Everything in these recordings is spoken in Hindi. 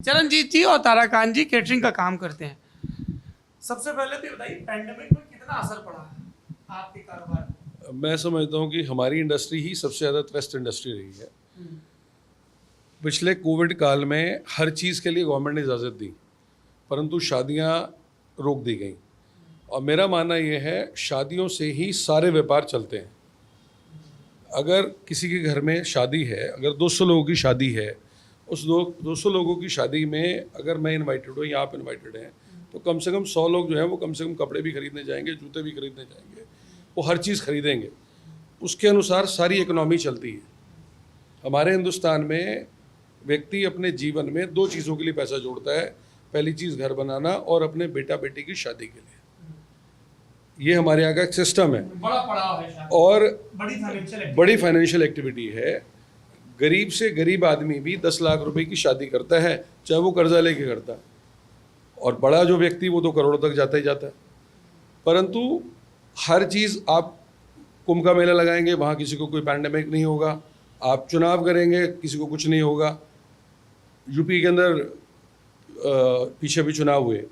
चरणजीत जी और ताराकांत जी केटरिंग का काम करते हैं। सबसे पहले तो बताइए पैंडेमिक में कितना असर पड़ा है आपके कारोबार पर? मैं समझता हूँ कि हमारी इंडस्ट्री ही सबसे ज़्यादा त्रस्त इंडस्ट्री रही है। पिछले कोविड काल में हर चीज़ के लिए गवर्नमेंट ने इजाज़त दी, परंतु शादियाँ रोक दी गई। और मेरा मानना ये है शादियों से ही सारे व्यापार चलते हैं। अगर किसी के घर में शादी है, अगर 200 लोगों की शादी है, उस 200 लोगों की शादी में अगर मैं इनवाइटेड हूँ या आप इनवाइटेड हैं, तो कम से कम 100 लोग जो हैं वो कम से कम कपड़े भी खरीदने जाएंगे, जूते भी खरीदने जाएंगे, वो हर चीज़ खरीदेंगे। उसके अनुसार सारी इकोनॉमी चलती है। हमारे हिंदुस्तान में व्यक्ति अपने जीवन में 2 चीज़ों के लिए पैसा जोड़ता है। पहली चीज़ घर बनाना और अपने बेटा बेटी की शादी के लिए। ये हमारे यहाँ का एक सिस्टम है। बड़ा पड़ाव है शादी। और बड़ी फाइनेंशियल एक्टिविटी है। गरीब से गरीब आदमी भी 10 लाख रुपए की शादी करता है, चाहे वो कर्जा लेके करता है, और बड़ा जो व्यक्ति वो तो करोड़ों तक जाता ही जाता है। परंतु हर चीज़, आप कुंभ का मेला लगाएंगे, वहाँ किसी को कोई पैंडेमिक नहीं होगा। आप चुनाव करेंगे, किसी को कुछ नहीं होगा। यूपी के अंदर पीछे भी चुनाव हुए,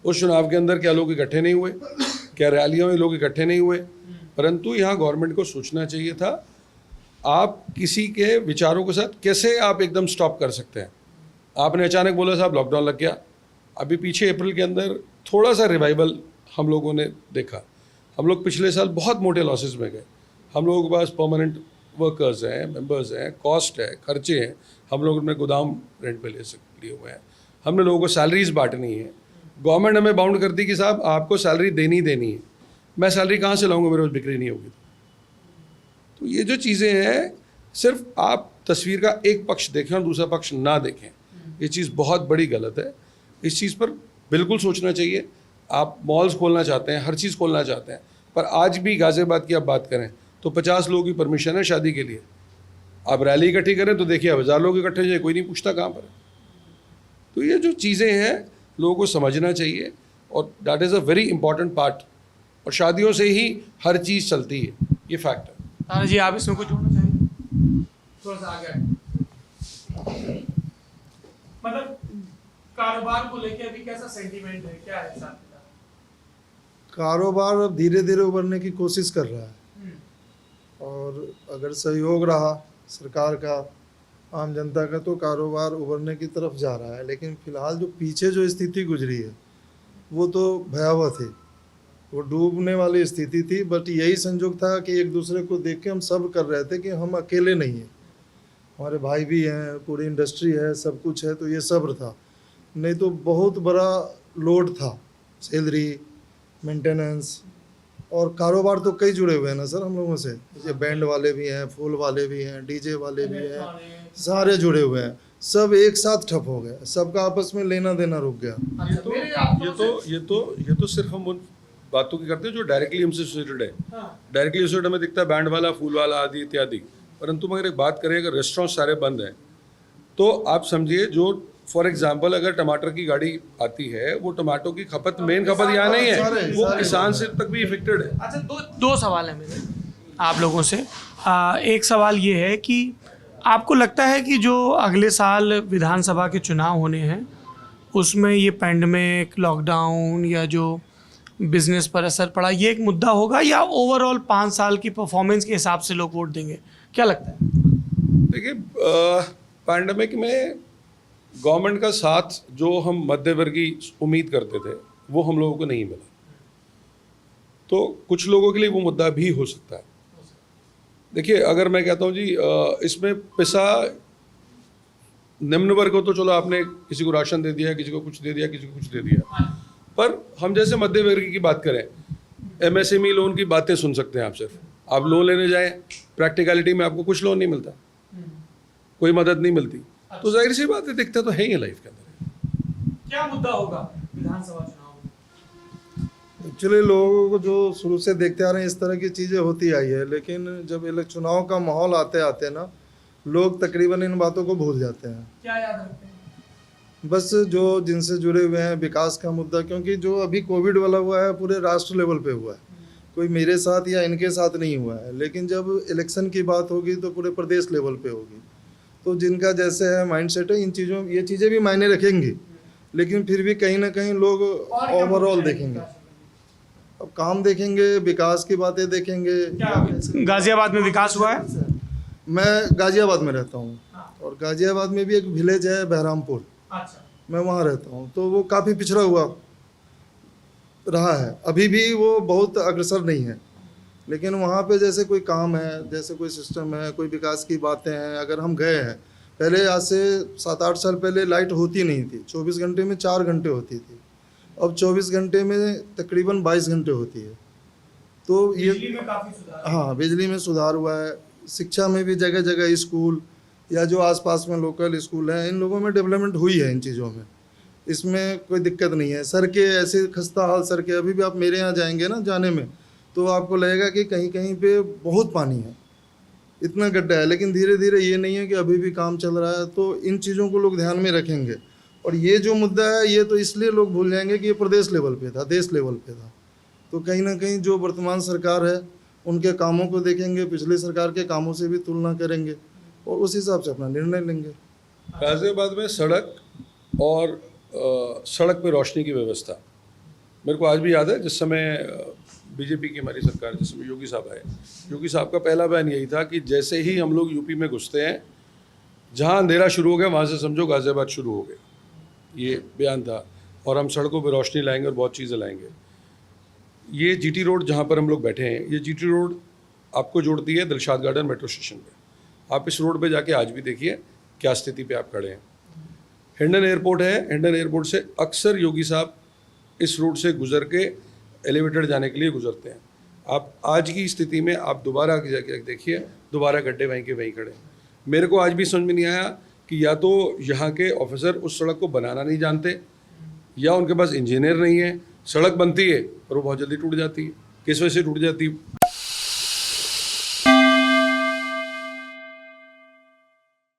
उस चुनाव के अंदर क्या लोग इकट्ठे नहीं हुए? क्या रैलियों में लोग इकट्ठे नहीं हुए? परंतु यहाँ गवर्नमेंट को सोचना चाहिए था, आप किसी के विचारों के साथ कैसे आप एकदम स्टॉप कर सकते हैं। आपने अचानक बोला साहब लॉकडाउन लग गया। अभी पीछे अप्रैल के अंदर थोड़ा सा रिवाइवल हम लोगों ने देखा। हम लोग पिछले साल बहुत मोटे लॉसेस में गए। हम लोगों के पास परमानेंट वर्कर्स हैं, मेंबर्स हैं, कॉस्ट है, खर्चे हैं। हम लोग अपने गोदाम रेंट पे लिए हुए हैं। हमने लोगों को सैलरीज बांटनी है। गवर्नमेंट हमें बाउंड करती कि साहब आपको सैलरी देनी है। मैं सैलरी कहाँ से लाऊंगा, मेरे पास बिक्री नहीं होगी। तो ये जो चीज़ें हैं, सिर्फ आप तस्वीर का एक पक्ष देखें और दूसरा पक्ष ना देखें, ये चीज़ बहुत बड़ी गलत है। इस चीज़ पर बिल्कुल सोचना चाहिए। आप मॉल्स खोलना चाहते हैं, हर चीज़ खोलना चाहते हैं, पर आज भी गाज़ियाबाद की आप बात करें तो 50 लोगों की परमिशन है शादी के लिए। आप रैली इकट्ठी करें तो देखिए 1000 लोग इकट्ठे हो जाए, कोई नहीं पूछता कहाँ पर है। तो ये जो चीज़ें हैं लोगों को समझना चाहिए, और that is a very important part. और शादियों से ही हर चीज़ चलती है, ये फैक्ट है। तारा जी, आप इसमें कुछ जोड़ना चाहेंगे? थोड़ा सा आगे। मतलब कारोबार को लेके अभी कैसा सेंटीमेंट है, क्या है हिसाब किताब? कारोबार अब धीरे धीरे उभरने की कोशिश कर रहा है, और अगर सहयोग रहा सरकार का, आम जनता का, तो कारोबार उभरने की तरफ जा रहा है। लेकिन फिलहाल जो पीछे जो स्थिति गुजरी है वो तो भयावह थी, वो डूबने वाली स्थिति थी। बट यही संजोग था कि एक दूसरे को देख के हम सब कर रहे थे कि हम अकेले नहीं हैं, हमारे भाई भी हैं, पूरी इंडस्ट्री है, सब कुछ है। तो ये सब्र था, नहीं तो बहुत बड़ा लोड था। सैलरी, मेंटेनेंस और कारोबार तो कई जुड़े हुए हैं ना सर हम लोगों से। ये बैंड वाले भी हैं, फूल वाले भी हैं, डीजे वाले भी हैं, सारे जुड़े हुए हैं। सब एक साथ ठप हो गए, सबका आपस में लेना देना रुक गया। ये तो सिर्फ हम उन बातों की करते हैं जो डायरेक्टली हमसे एसोसिएटेड है। डायरेक्टली एसोसिएटेड हमें दिखता है बैंड वाला, फूल वाला आदि इत्यादि। परंतु मगर एक बात करें, अगर रेस्टोरेंट सारे बंद हैं तो आप समझिए, जो फॉर एग्जाम्पल अगर टमाटर की गाड़ी आती है, वो टमाटो की खपत, मेन खपत यहाँ नहीं है, वो किसान से तक भी इफेक्टेड है। अच्छा, दो सवाल है मेरे आप लोगों से। एक सवाल ये है कि आपको लगता है कि जो अगले साल विधानसभा के चुनाव होने हैं उसमें ये पैंडेमिक, लॉकडाउन या जो बिजनेस पर असर पड़ा, ये एक मुद्दा होगा, या ओवरऑल 5 साल की परफॉर्मेंस के हिसाब से लोग वोट देंगे? क्या लगता है? देखिए, पैंडेमिक में गवर्नमेंट का साथ जो हम मध्यवर्गीय उम्मीद करते थे वो हम लोगों को नहीं मिला। तो कुछ लोगों के लिए वो मुद्दा भी हो सकता है। देखिए, अगर मैं कहता हूँ जी इसमें पिसा निम्न वर्ग हो तो चलो आपने किसी को राशन दे दिया, किसी को कुछ दे दिया, किसी को कुछ दे दिया, पर हम जैसे मध्य वर्ग की बात करें, एमएसएमई लोन की बातें सुन सकते हैं आप। सिर्फ आप लोन लेने जाएं, प्रैक्टिकलिटी में आपको कुछ लोन नहीं मिलता, कोई मदद नहीं मिलती। तो जाहिर सी बात है, दिखता तो है ही लाइफ के अंदर। क्या मुद्दा होगा विधानसभा चुनाव में? एक्चुअली लोगों को जो शुरू से देखते आ रहे हैं इस तरह की चीज़ें होती आई है, लेकिन जब चुनाव का माहौल आते आते ना लोग तकरीबन इन बातों को भूल जाते हैं। क्या याद रखते हैं? बस जो जिनसे जुड़े हुए हैं, विकास का मुद्दा, क्योंकि जो अभी कोविड वाला हुआ है पूरे राष्ट्र लेवल पे हुआ है, कोई मेरे साथ या इनके साथ नहीं हुआ है। लेकिन जब इलेक्शन की बात होगी तो पूरे प्रदेश लेवल पे होगी। तो जिनका जैसे है माइंडसेट है, इन चीज़ों ये चीज़ें भी मायने रखेंगी, लेकिन फिर भी कहीं ना कहीं लोग ओवरऑल देखेंगे। अब काम देखेंगे, विकास की बातें देखेंगे। गाजियाबाद में विकास हुआ है? मैं गाजियाबाद में रहता हूँ, और गाजियाबाद में भी एक विलेज है बहरामपुर, अच्छा। मैं वहाँ रहता हूँ। तो वो काफ़ी पिछड़ा हुआ रहा है, अभी भी वो बहुत अग्रसर नहीं है। लेकिन वहाँ पे जैसे कोई काम है, जैसे कोई सिस्टम है, कोई विकास की बातें हैं, अगर हम गए हैं, पहले आज से 7-8 साल पहले लाइट होती नहीं थी, 24 घंटे में 4 घंटे होती थी, अब 24 घंटे में तकरीबन 22 घंटे होती है। तो ये बिजली में काफी सुधार। हाँ, बिजली में सुधार हुआ है। शिक्षा में भी जगह जगह स्कूल या जो आसपास में लोकल स्कूल हैं, इन लोगों में डेवलपमेंट हुई है इन चीज़ों में, इसमें कोई दिक्कत नहीं है। सड़कें ऐसे खस्ता हाल सड़कें, अभी भी आप मेरे यहाँ जाएंगे ना जाने में, तो आपको लगेगा कि कहीं कहीं पे बहुत पानी है, इतना गड्ढा है। लेकिन धीरे धीरे ये नहीं है कि अभी भी काम चल रहा है, तो इन चीज़ों को लोग ध्यान में रखेंगे। और ये जो मुद्दा है, ये तो इसलिए लोग भूल जाएंगे कि ये प्रदेश लेवल पे था, देश लेवल पे था। तो कहीं ना कहीं जो वर्तमान सरकार है, उनके कामों को देखेंगे, पिछली सरकार के कामों से भी तुलना करेंगे, और उस हिसाब से अपना निर्णय लेंगे। गाजियाबाद में सड़क और सड़क पे रोशनी की व्यवस्था, मेरे को आज भी याद है जिस समय बीजेपी की हमारी सरकार, जिस समय योगी साहब आए, योगी साहब का पहला बयान यही था कि जैसे ही हम लोग यूपी में घुसते हैं, जहाँ अंधेरा शुरू हो गया वहाँ से समझो गाजियाबाद शुरू हो गया, ये बयान था। और हम सड़कों पर रोशनी लाएंगे और बहुत चीज़ें लाएंगे। ये जीटी रोड जहाँ पर हम लोग बैठे हैं, ये जीटी रोड आपको जोड़ती है दिलशाद गार्डन मेट्रो स्टेशन पे। आप इस रोड पे जाके आज भी देखिए क्या स्थिति पे आप खड़े हैं। हिंडन एयरपोर्ट है, हिंडन एयरपोर्ट से अक्सर योगी साहब इस रोड से गुजर के एलिवेटेड जाने के लिए गुजरते हैं। आप आज की स्थिति में आप दोबारा जाके देखिए, दोबारा गड्ढे वहीं के वहीं खड़े हैं। मेरे को आज भी समझ में नहीं आया कि या तो यहाँ के ऑफिसर उस सड़क को बनाना नहीं जानते, या उनके पास इंजीनियर नहीं है। सड़क बनती है और वो बहुत जल्दी टूट जाती है। किस वजह से टूट जाती है?